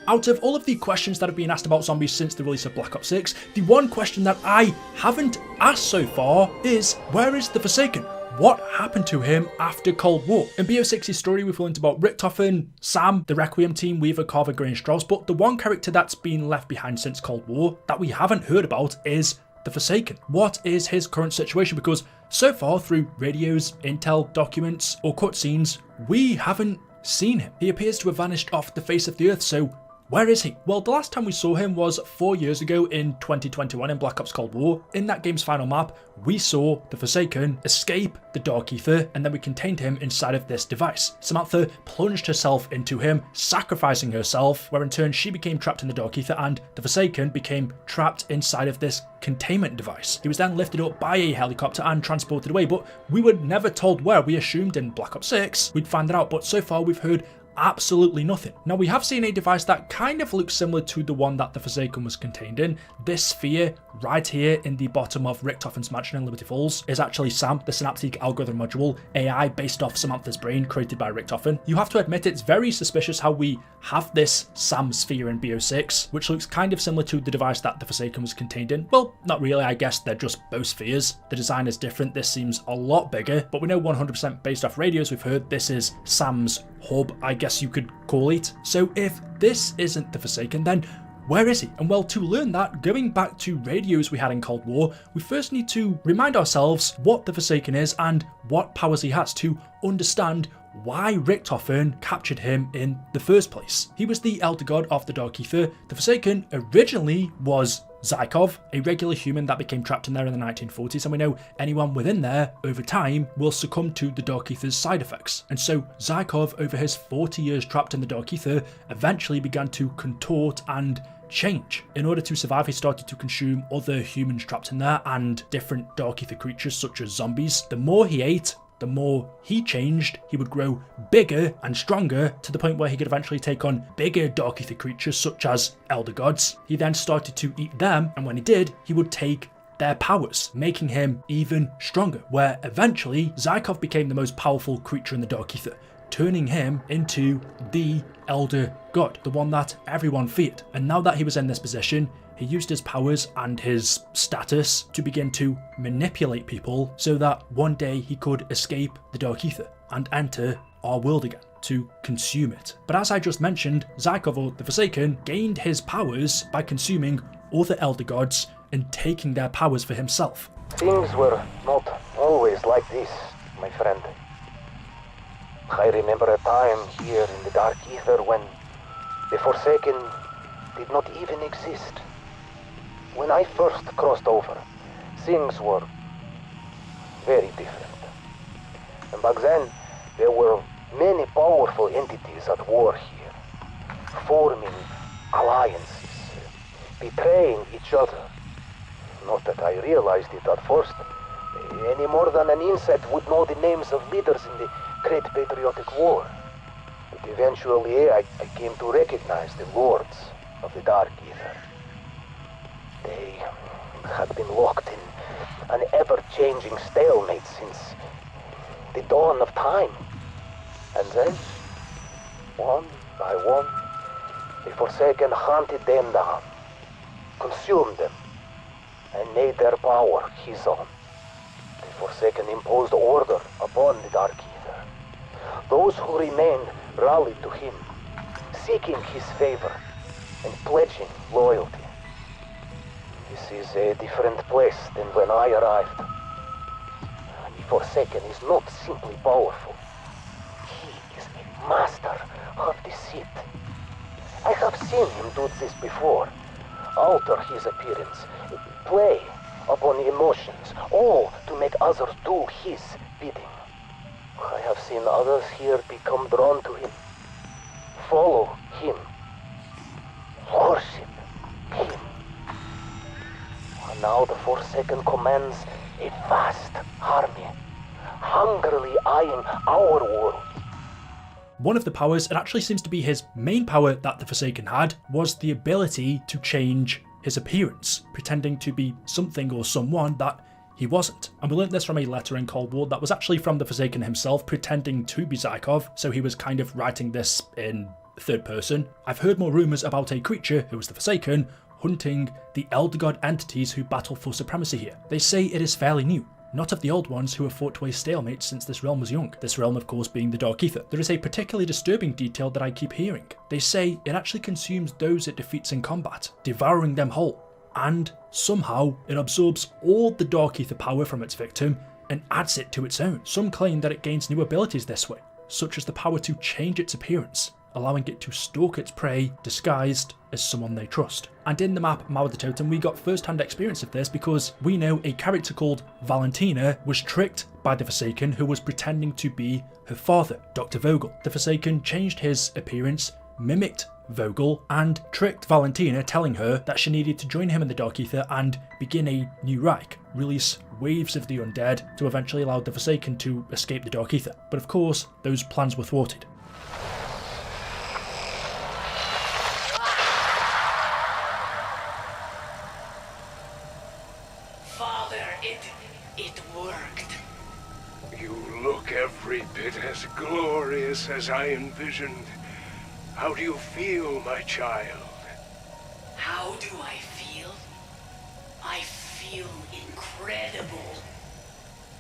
Out of all of the questions that have been asked about zombies since the release of Black Ops 6, the one question that I haven't asked so far is, where is the Forsaken? What happened to him after Cold War? In BO6's story, we've learned about Richtofen, Sam, the Requiem team, Weaver, Carver, Gray and Strauss, but the one character that's been left behind since Cold War that we haven't heard about is the Forsaken. What is his current situation? Because so far, through radios, intel, documents, or cutscenes, we haven't seen him. He appears to have vanished off the face of the earth, so where is he? Well, the last time we saw him was 4 years ago in 2021 in Black Ops Cold War. In that game's final map, we saw the Forsaken escape the Dark Ether, and then we contained him inside of this device. Samantha plunged herself into him, sacrificing herself, where in turn she became trapped in the Dark Ether, and the Forsaken became trapped inside of this containment device. He was then lifted up by a helicopter and transported away, but we were never told where. We assumed in Black Ops 6 we'd find that out, but so far we've heard absolutely nothing. Now, we have seen a device that kind of looks similar to the one that the Forsaken was contained in. This sphere right here in the bottom of Richtofen's mansion in Liberty Falls is actually SAM, the Synaptic Algorithm Module, AI based off Samantha's brain created by Richtofen. You have to admit it's very suspicious how we have this SAM sphere in BO6, which looks kind of similar to the device that the Forsaken was contained in. Well, not really, I guess they're just both spheres. The design is different, this seems a lot bigger, but we know 100% based off radios we've heard this is SAM's hub, I guess you could call it. So if this isn't the Forsaken, then where is he? And well, to learn that, going back to radios we had in Cold War, we first need to remind ourselves what the Forsaken is and what powers he has to understand why Richtofen captured him in the first place. He was the Elder God of the Dark Ether. The Forsaken originally was Zykov, a regular human that became trapped in there in the 1940s, and we know anyone within there over time will succumb to the Dark Ether's side effects. And so Zykov, over his 40 years trapped in the Dark Ether, eventually began to contort and change. In order to survive, he started to consume other humans trapped in there and different Dark Ether creatures such as zombies. The more he ate, the more he changed. He would grow bigger and stronger to the point where he could eventually take on bigger Dark Ether creatures such as Elder Gods. He then started to eat them, and when he did, he would take their powers, making him even stronger, where eventually Zykov became the most powerful creature in the Dark Ether, turning him into the Elder God, the one that everyone feared. And now that he was in this position, he used his powers and his status to begin to manipulate people so that one day he could escape the Dark Ether and enter our world again to consume it. But as I just mentioned, Zykov, or the Forsaken, gained his powers by consuming other Elder Gods and taking their powers for himself. Things were not always like this, my friend. I remember a time here in the Dark Ether when the Forsaken did not even exist. When I first crossed over, things were very different. And back then, there were many powerful entities at war here, forming alliances, betraying each other. Not that I realized it at first, any more than an insect would know the names of leaders in the Great Patriotic War. But eventually, I came to recognize the lords of the Dark Ether. They had been locked in an ever-changing stalemate since the dawn of time. And then, one by one, the Forsaken hunted them down, consumed them, and made their power his own. The Forsaken imposed order upon the Dark Ether. Those who remained rallied to him, seeking his favor and pledging loyalty. This is a different place than when I arrived. The Forsaken is not simply powerful. He is a master of deceit. I have seen him do this before. Alter his appearance, play upon emotions, all to make others do his bidding. I have seen others here become drawn to him, follow him, worship him. And now the Forsaken commands a vast army, hungrily eyeing our world. One of the powers, it actually seems to be his main power that the Forsaken had, was the ability to change his appearance, pretending to be something or someone that he wasn't. And we learned this from a letter in Cold War that was actually from the Forsaken himself, pretending to be Zykov, so he was kind of writing this in third person, I've heard more rumours about a creature who is the Forsaken hunting the Elder God entities who battle for supremacy here. They say it is fairly new, not of the old ones who have fought to a stalemate since this realm was young. This realm of course being the Dark Ether. There is a particularly disturbing detail that I keep hearing. They say it actually consumes those it defeats in combat, devouring them whole, and somehow it absorbs all the Dark Ether power from its victim and adds it to its own. Some claim that it gains new abilities this way, such as the power to change its appearance, allowing it to stalk its prey disguised as someone they trust. And in the map Mao the Totem, we got first-hand experience of this because we know a character called Valentina was tricked by the Forsaken who was pretending to be her father, Dr. Vogel. The Forsaken changed his appearance, mimicked Vogel, and tricked Valentina, telling her that she needed to join him in the Dark Ether and begin a new Reich, release waves of the undead to eventually allow the Forsaken to escape the Dark Ether. But of course, those plans were thwarted. It worked. You look every bit as glorious as I envisioned. How do you feel, my child? How do I feel? I feel incredible.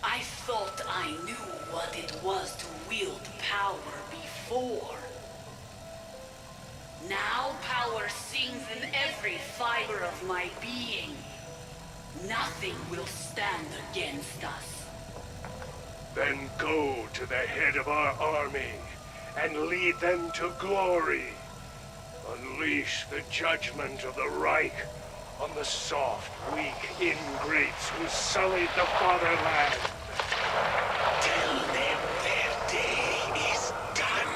I thought I knew what it was to wield power before. Now power sings in every fiber of my being. Nothing will stand against us. Then go to the head of our army and lead them to glory. Unleash the judgment of the Reich on the soft, weak ingrates who sullied the fatherland. Tell them their day is done.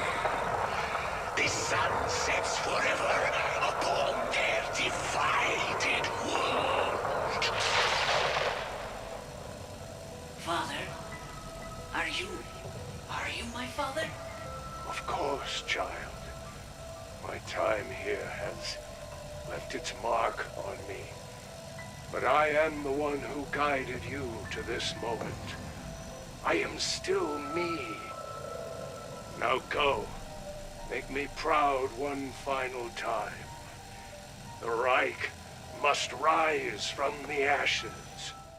The sun sets forever upon their divided world. Father, are you my father? Of course, child. My time here has left its mark on me. But I am the one who guided you to this moment. I am still me. Now go. Make me proud one final time. The Reich must rise from the ashes.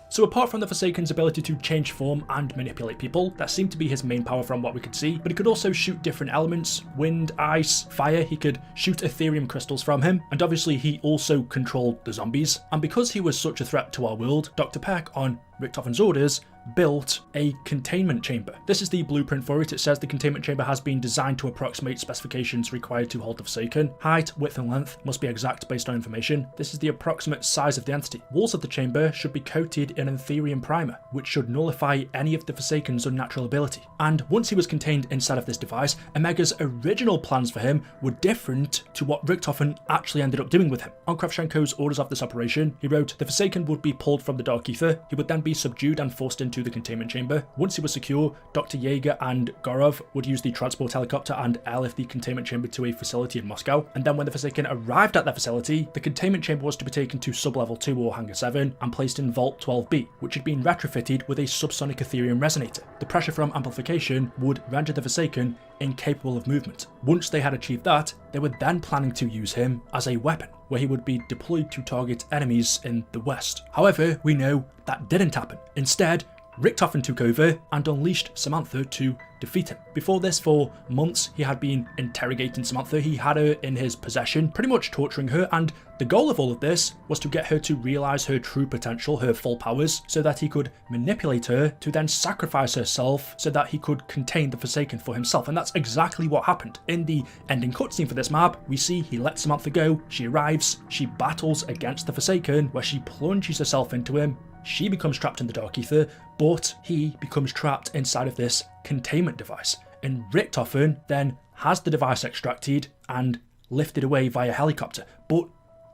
So apart from the Forsaken's ability to change form and manipulate people, that seemed to be his main power from what we could see, but he could also shoot different elements, wind, ice, fire. He could shoot Ethereum crystals from him, and obviously he also controlled the zombies. And because he was such a threat to our world, Dr. Peck, on Richtofen's orders, built a containment chamber. This is the blueprint for it. It says the containment chamber has been designed to approximate specifications required to hold the Forsaken. Height, width and length must be exact based on information. This is the approximate size of the entity. Walls of the chamber should be coated in an Ethereum primer, which should nullify any of the Forsaken's unnatural ability. And once he was contained inside of this device, Omega's original plans for him were different to what Richtofen actually ended up doing with him. On Kravchenko's orders of this operation, he wrote, the Forsaken would be pulled from the Dark Ether. He would then be subdued and forced into the containment chamber. Once he was secure, Dr. Jaeger and Gorov would use the transport helicopter and airlift the containment chamber to a facility in Moscow. And then when the Forsaken arrived at that facility, the containment chamber was to be taken to sub-level 2 or hangar 7 and placed in Vault 12B, which had been retrofitted with a subsonic Ethereum resonator. The pressure from amplification would render the Forsaken incapable of movement. Once they had achieved that, they were then planning to use him as a weapon, where he would be deployed to target enemies in the west. However, we know that didn't happen. Instead, Richtofen took over and unleashed Samantha to defeat him. Before this, for months, he had been interrogating Samantha. He had her in his possession, pretty much torturing her, and the goal of all of this was to get her to realise her true potential, her full powers, so that he could manipulate her to then sacrifice herself so that he could contain the Forsaken for himself. And that's exactly what happened. In the ending cutscene for this map, we see he lets Samantha go, she arrives, she battles against the Forsaken, where she plunges herself into him. She becomes trapped in the Dark Ether, but he becomes trapped inside of this containment device. And Richtofen then has the device extracted and lifted away via helicopter. But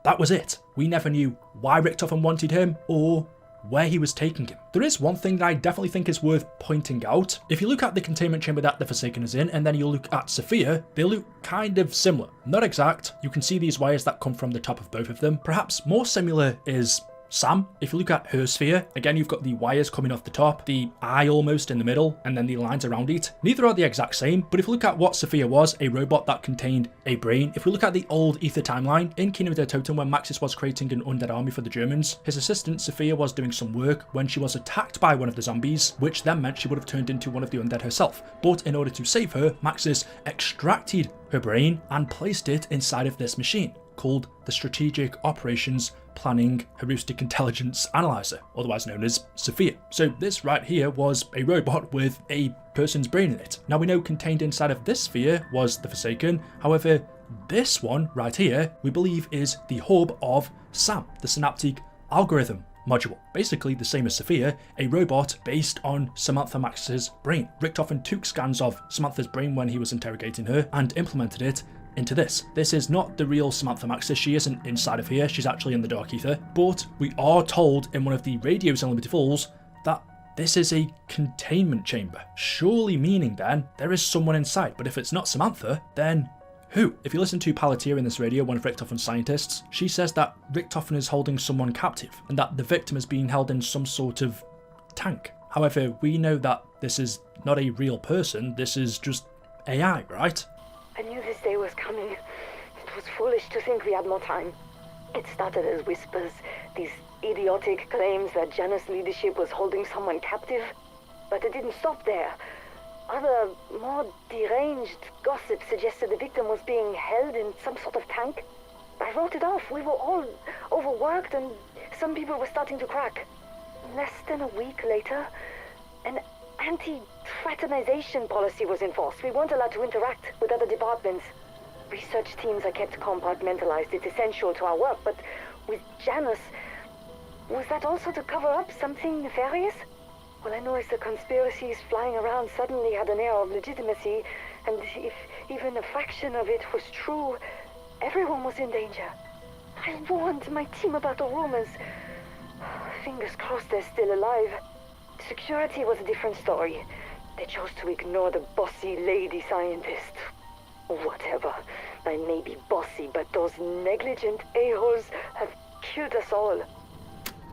that was it. We never knew why Richtofen wanted him or where he was taking him. There is one thing that I definitely think is worth pointing out. If you look at the containment chamber that the Forsaken is in, and then you look at Sophia, they look kind of similar. Not exact. You can see these wires that come from the top of both of them. Perhaps more similar is Sam, if you look at her sphere, again you've got the wires coming off the top, the eye almost in the middle, and then the lines around it. Neither are the exact same, but if you look at what Sophia was, a robot that contained a brain. If we look at the old Ether timeline, in Kingdom of the Totem when Maxis was creating an undead army for the Germans, his assistant Sophia was doing some work when she was attacked by one of the zombies, which then meant she would have turned into one of the undead herself. But in order to save her, Maxis extracted her brain and placed it inside of this machine called the Strategic Operations Planning Heuristic Intelligence Analyzer, otherwise known as Sophia. So this right here was a robot with a person's brain in it. Now we know contained inside of this sphere was the Forsaken, however this one right here we believe is the hub of SAM, the Synaptic Algorithm module. Basically the same as Sophia, a robot based on Samantha Max's brain. Richtofen took scans of Samantha's brain when he was interrogating her and implemented it into this. This is not the real Samantha Maxis, she isn't inside of here, she's actually in the Dark Ether, but we are told in one of the radios in Liberty Falls that this is a containment chamber, surely meaning then there is someone inside, but if it's not Samantha, then who? If you listen to Palantir in this radio, one of Richtofen's scientists, she says that Richtofen is holding someone captive and that the victim is being held in some sort of tank. However, we know that this is not a real person, this is just AI, right? I knew this day was coming. It was foolish to think we had more time. It started as whispers, these idiotic claims that Janus leadership was holding someone captive. But it didn't stop there. Other, more deranged gossip suggested the victim was being held in some sort of tank. I wrote it off. We were all overworked and some people were starting to crack. Less than a week later, an anti-fraternization policy was enforced. We weren't allowed to interact with other departments. Research teams are kept compartmentalized. It's essential to our work, but with Janus, was that also to cover up something nefarious? Well, I noticed the conspiracies flying around suddenly had an air of legitimacy, and if even a fraction of it was true, everyone was in danger. I warned my team about the rumors. Fingers crossed they're still alive. Security was a different story. They chose to ignore the bossy lady scientist. Whatever. I may be bossy, but those negligent a-holes have killed us all.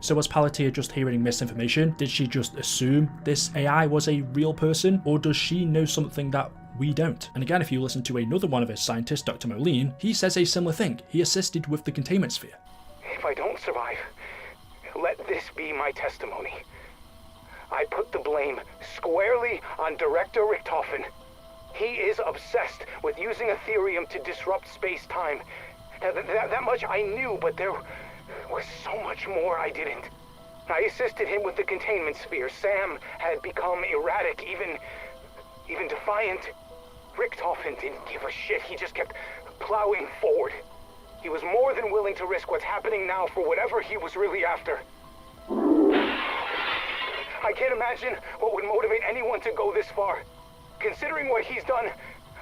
So was Palantir just hearing misinformation? Did she just assume this AI was a real person? Or does she know something that we don't? And again, if you listen to another one of his scientists, Dr. Moline, he says a similar thing. He assisted with the containment sphere. If I don't survive, let this be my testimony. I put the blame squarely on Director Richtofen. He is obsessed with using Ethereum to disrupt space-time. That much I knew, but there was so much more I didn't. I assisted him with the containment sphere. Sam had become erratic, even defiant. Richtofen didn't give a shit. He just kept plowing forward. He was more than willing to risk what's happening now for whatever he was really after. I can't imagine what would motivate anyone to go this far. Considering what he's done,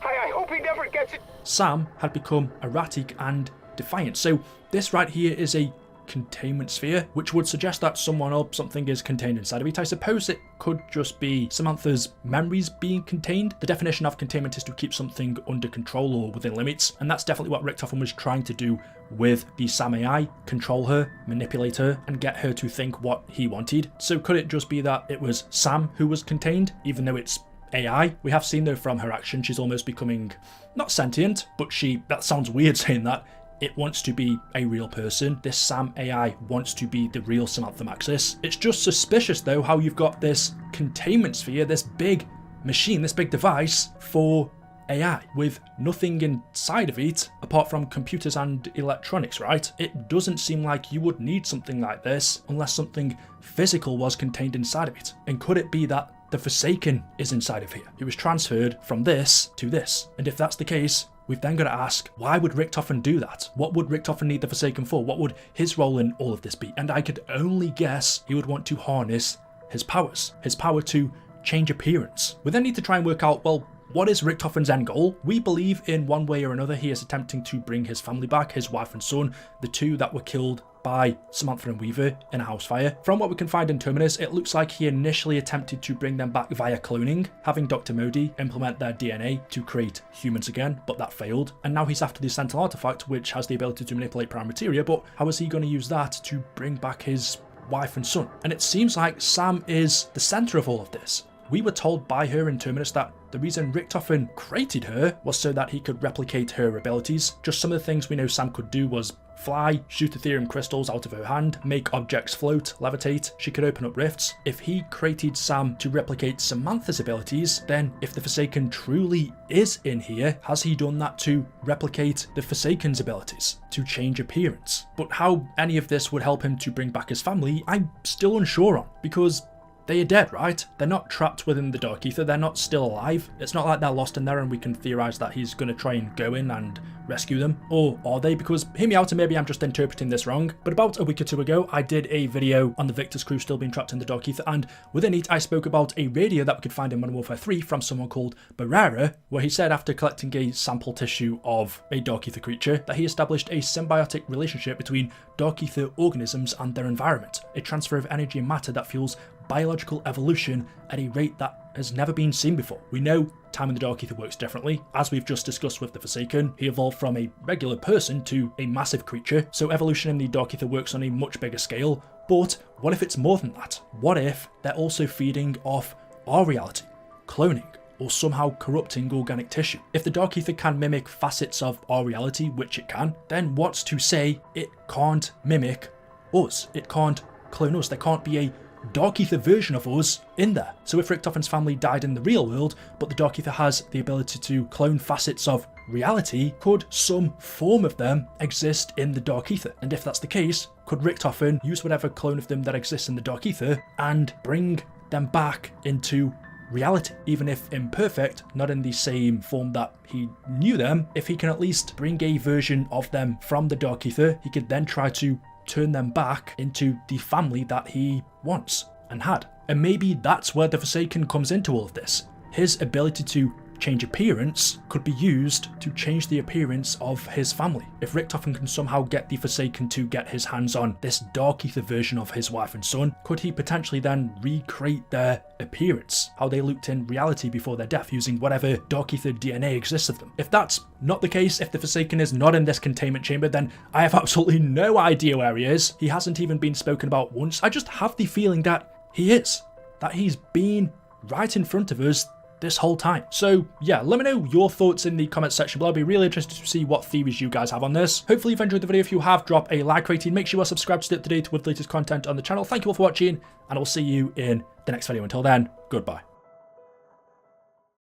I hope he never gets it. Sam had become erratic and defiant. So this right here is a containment sphere, which would suggest that someone or something is contained inside of it. I suppose it could just be Samantha's memories being contained. The definition of containment is to keep something under control or within limits, and that's definitely what Richtofen was trying to do with the Sam AI, control her, manipulate her, and get her to think what he wanted. So could it just be that it was Sam who was contained, even though it's AI? We have seen though from her action, she's almost becoming, not sentient, but that sounds weird saying that, it wants to be a real person. This Sam AI wants to be the real Samantha Maxis. It's just suspicious though how you've got this containment sphere, this big machine, this big device for AI with nothing inside of it apart from computers and electronics, right? It doesn't seem like you would need something like this unless something physical was contained inside of it. And could it be that the Forsaken is inside of here? It was transferred from this to this. And if that's the case, we've then got to ask, why would Richtofen do that? What would Richtofen need the Forsaken for? What would his role in all of this be? And I could only guess he would want to harness his powers, his power to change appearance. We then need to try and work out, well, what is Richtofen's end goal? We believe in one way or another he is attempting to bring his family back, his wife and son, the two that were killed by Samantha and Weaver in a house fire. From what we can find in Terminus, it looks like he initially attempted to bring them back via cloning, having Dr. Modi implement their DNA to create humans again, but that failed. And now he's after the Sentinel artifact, which has the ability to manipulate prime materia, but how is he going to use that to bring back his wife and son? And it seems like Sam is the center of all of this. We were told by her in Terminus that the reason Richtofen created her was so that he could replicate her abilities. Just some of the things we know Sam could do was fly, shoot Ethereum crystals out of her hand, make objects float, levitate, she could open up rifts. If he created Sam to replicate Samantha's abilities, then if the Forsaken truly is in here, has he done that to replicate the Forsaken's abilities, to change appearance? But how any of this would help him to bring back his family, I'm still unsure on, because they are dead, right? They're not trapped within the Dark Ether, they're not still alive. It's not like they're lost in there and we can theorise that he's going to try and go in and rescue them. Or are they? Because, hear me out and maybe I'm just interpreting this wrong, but about a week or two ago I did a video on the Victor's crew still being trapped in the Dark Ether, and within it I spoke about a radio that we could find in Modern Warfare 3 from someone called Barrera, where he said after collecting a sample tissue of a Dark Ether creature that he established a symbiotic relationship between Dark Ether organisms and their environment, a transfer of energy and matter that fuels biological evolution at a rate that has never been seen before. We know time in the Dark Ether works differently. As we've just discussed with the Forsaken, he evolved from a regular person to a massive creature, so evolution in the Dark Ether works on a much bigger scale. But what if it's more than that? What if they're also feeding off our reality, cloning, or somehow corrupting organic tissue? If the Dark Ether can mimic facets of our reality, which it can, then what's to say it can't mimic us? It can't clone us. There can't be a Dark Ether version of us in there. So if Richtofen's family died in the real world, but the Dark Ether has the ability to clone facets of reality, could some form of them exist in the Dark Ether? And if that's the case, could Richtofen use whatever clone of them that exists in the Dark Ether and bring them back into reality? Even if imperfect, not in the same form that he knew them, if he can at least bring a version of them from the Dark Ether, he could then try to turn them back into the family that he wants and had. And maybe that's where the Forsaken comes into all of this. His ability to change appearance could be used to change the appearance of his family. If Richtofen can somehow get the Forsaken to get his hands on this Dark Ether version of his wife and son, could he potentially then recreate their appearance, how they looked in reality before their death, using whatever Dark Ether DNA exists of them? If that's not the case, if the Forsaken is not in this containment chamber, then I have absolutely no idea where he is. He hasn't even been spoken about once. I just have the feeling that he is, that he's been right in front of us this whole time. So yeah, let me know your thoughts in the comments section below. I'd be really interested to see what theories you guys have on this. Hopefully you've enjoyed the video. If you have, drop a like rating. Make sure you are subscribed to stay up to date with the latest content on the channel. Thank you all for watching, and I'll see you in the next video. Until then, goodbye.